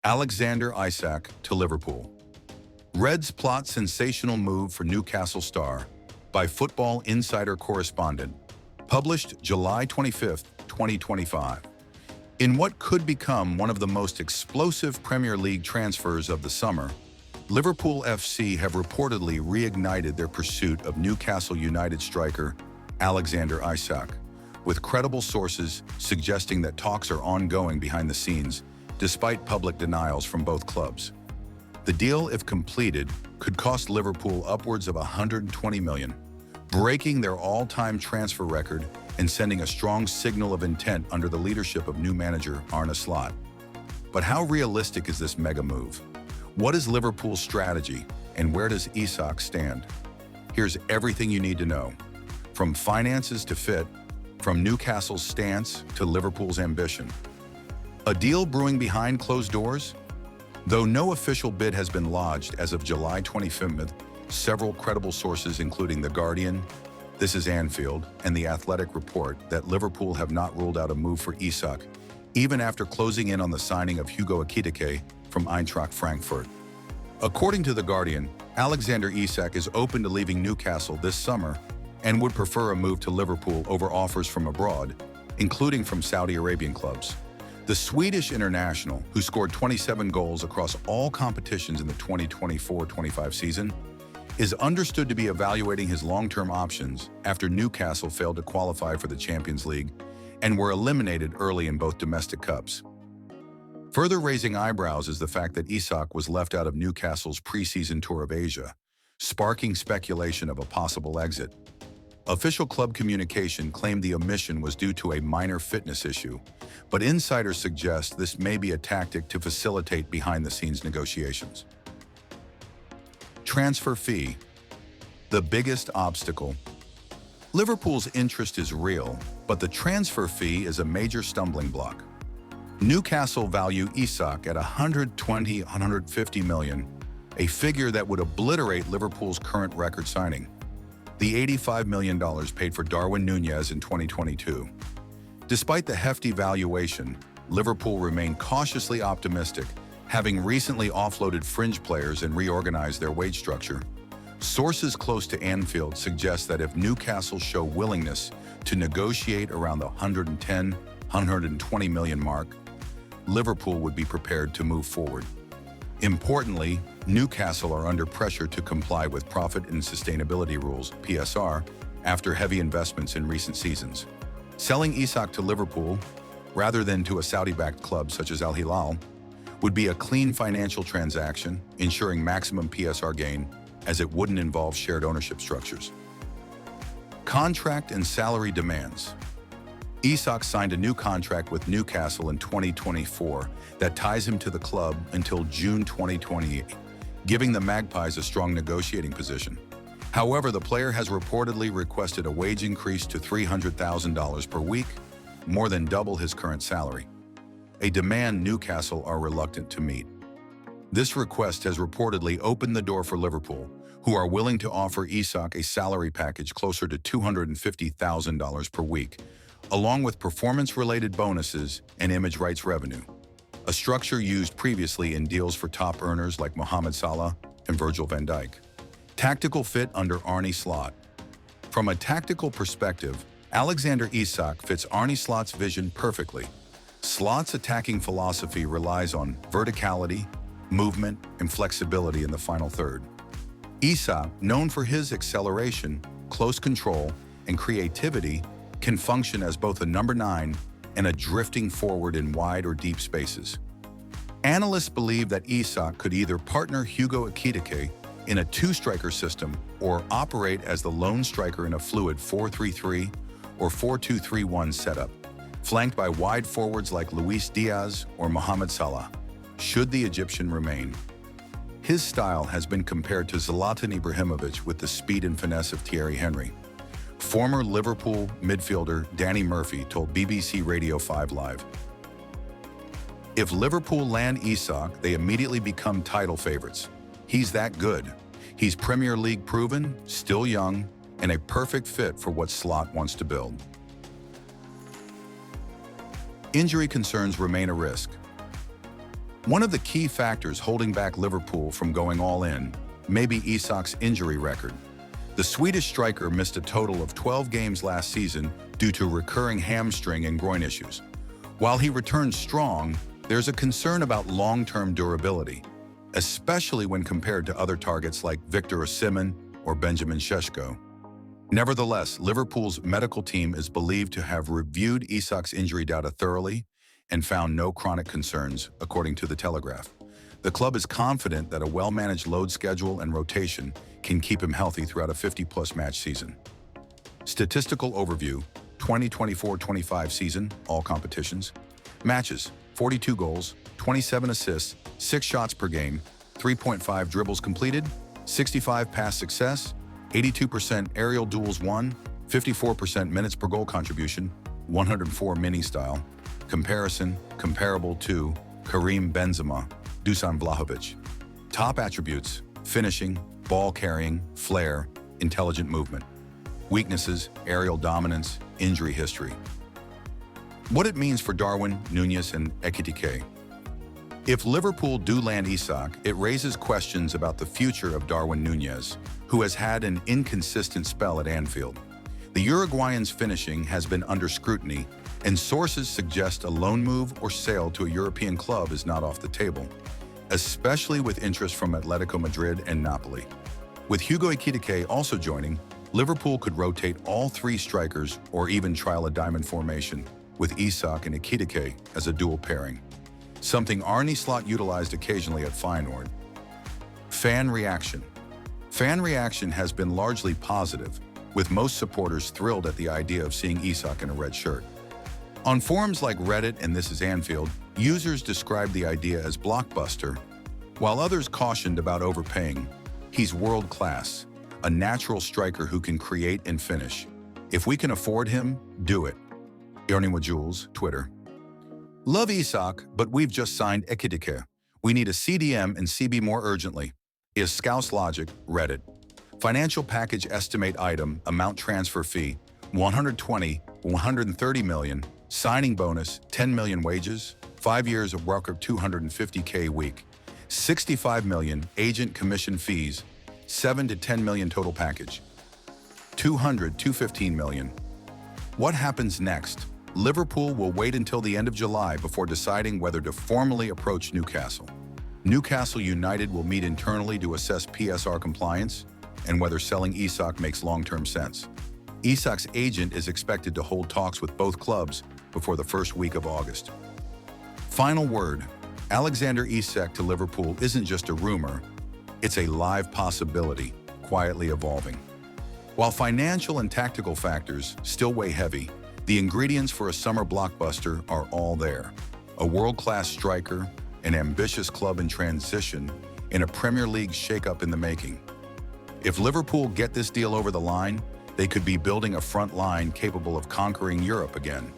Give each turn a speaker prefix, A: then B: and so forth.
A: Alexander Isak to Liverpool. Reds plot sensational move for Newcastle star by Football Insider correspondent. Published July 25, 2025. In what could become one of the most explosive Premier League transfers of the summer, Liverpool FC have reportedly reignited their pursuit of Newcastle United striker Alexander Isak, with credible sources suggesting that talks are ongoing behind the scenes, despite public denials from both clubs. The deal, if completed, could cost Liverpool upwards of $120 million, breaking their all-time transfer record and sending a strong signal of intent under the leadership of new manager Arne Slot. But how realistic is this mega move? What is Liverpool's strategy, and where does Isak stand? Here's everything you need to know. From finances to fit, from Newcastle's stance to Liverpool's ambition. A deal brewing behind closed doors? Though no official bid has been lodged as of July 25th, several credible sources including The Guardian, This is Anfield, and The Athletic report that Liverpool have not ruled out a move for Isak, even after closing in on the signing of Hugo Ekitike from Eintracht Frankfurt. According to The Guardian, Alexander Isak is open to leaving Newcastle this summer and would prefer a move to Liverpool over offers from abroad, including from Saudi Arabian clubs. The Swedish international, who scored 27 goals across all competitions in the 2024-25 season, is understood to be evaluating his long-term options after Newcastle failed to qualify for the Champions League and were eliminated early in both domestic cups. Further raising eyebrows is the fact that Isak was left out of Newcastle's preseason tour of Asia, sparking speculation of a possible exit. Official club communication claimed the omission was due to a minor fitness issue, but insiders suggest this may be a tactic to facilitate behind-the-scenes negotiations. Transfer fee, the biggest obstacle. Liverpool's interest is real, but the transfer fee is a major stumbling block. Newcastle value Isak at $150 million, a figure that would obliterate Liverpool's current record signing. The $85 million paid for Darwin Núñez in 2022. Despite the hefty valuation, Liverpool remained cautiously optimistic, having recently offloaded fringe players and reorganized their wage structure. Sources close to Anfield suggest that if Newcastle show willingness to negotiate around the $110–120 million mark, Liverpool would be prepared to move forward. Importantly, Newcastle are under pressure to comply with profit and sustainability rules, PSR, after heavy investments in recent seasons. Selling Isak to Liverpool, rather than to a Saudi-backed club such as Al Hilal, would be a clean financial transaction, ensuring maximum PSR gain, as it wouldn't involve shared ownership structures. Contract and salary demands. Isak signed a new contract with Newcastle in 2024 that ties him to the club until June 2028, giving the Magpies a strong negotiating position. However, the player has reportedly requested a wage increase to $300,000 per week, more than double his current salary, a demand Newcastle are reluctant to meet. This request has reportedly opened the door for Liverpool, who are willing to offer Isak a salary package closer to $250,000 per week, along with performance-related bonuses and image rights revenue, a structure used previously in deals for top earners like Mohamed Salah and Virgil van Dijk. Tactical fit under Arne Slot. From a tactical perspective, Alexander Isak fits Arne Slot's vision perfectly. Slot's attacking philosophy relies on verticality, movement, and flexibility in the final third. Isak, known for his acceleration, close control, and creativity, can function as both a number 9 and a drifting forward in wide or deep spaces. Analysts believe that Isak could either partner Hugo Ekitike in a two-striker system or operate as the lone striker in a fluid 4-3-3 or 4-2-3-1 setup, flanked by wide forwards like Luis Diaz or Mohamed Salah, should the Egyptian remain. His style has been compared to Zlatan Ibrahimovic with the speed and finesse of Thierry Henry. Former Liverpool midfielder Danny Murphy told BBC Radio 5 Live, "If Liverpool land Isak, they immediately become title favorites. He's that good. He's Premier League proven, still young, and a perfect fit for what Slot wants to build." Injury concerns remain a risk. One of the key factors holding back Liverpool from going all in may be Isak's injury record. The Swedish striker missed a total of 12 games last season due to recurring hamstring and groin issues. While he returned strong, there's a concern about long-term durability, especially when compared to other targets like Victor Osimhen or Benjamin Šeško. Nevertheless, Liverpool's medical team is believed to have reviewed Isak's injury data thoroughly and found no chronic concerns, according to The Telegraph. The club is confident that a well-managed load schedule and rotation can keep him healthy throughout a 50-plus match season. Statistical overview: 2024-25 season, all competitions. Matches: 42 goals, 27 assists, 6 shots per game, 3.5 dribbles completed, 65 pass success, 82% aerial duels won, 54% minutes per goal contribution, 104 mini-style. Comparison: comparable to Karim Benzema, Dusan Vlahovic. Top attributes: finishing, ball carrying, flair, intelligent movement. Weaknesses: aerial dominance, injury history. What it means for Darwin, Núñez, and Ekitike. If Liverpool do land Isak, it raises questions about the future of Darwin Núñez, who has had an inconsistent spell at Anfield. The Uruguayan's finishing has been under scrutiny, and sources suggest a loan move or sale to a European club is not off the table, especially with interest from Atletico Madrid and Napoli. With Hugo Ekitike also joining, Liverpool could rotate all 3 strikers or even trial a diamond formation with Isak and Ekitike as a dual pairing, something Arne Slot utilized occasionally at Feyenoord. Fan reaction. Fan reaction has been largely positive, with most supporters thrilled at the idea of seeing Isak in a red shirt. On forums like Reddit and This Is Anfield, users described the idea as blockbuster, while others cautioned about overpaying. He's world-class, a natural striker who can create and finish. If we can afford him, do it. Ernie Jules, Twitter. Love Isak, but we've just signed Ekitike. We need a CDM and CB more urgently. Is Scouse Logic, Reddit. Financial package estimate item, amount transfer fee, 120, 130 million, signing bonus, 10 million wages, 5 years of work of 250K a week, 65 million agent commission fees, 7 to 10 million total package, 215 million. What happens next? Liverpool will wait until the end of July before deciding whether to formally approach Newcastle. Newcastle United will meet internally to assess PSR compliance and whether selling Isak makes long-term sense. Isak's agent is expected to hold talks with both clubs before the first week of August. Final word: Alexander Isak to Liverpool isn't just a rumor, it's a live possibility, quietly evolving. While financial and tactical factors still weigh heavy, the ingredients for a summer blockbuster are all there. A world-class striker, an ambitious club in transition, and a Premier League shakeup in the making. If Liverpool get this deal over the line, they could be building a front line capable of conquering Europe again.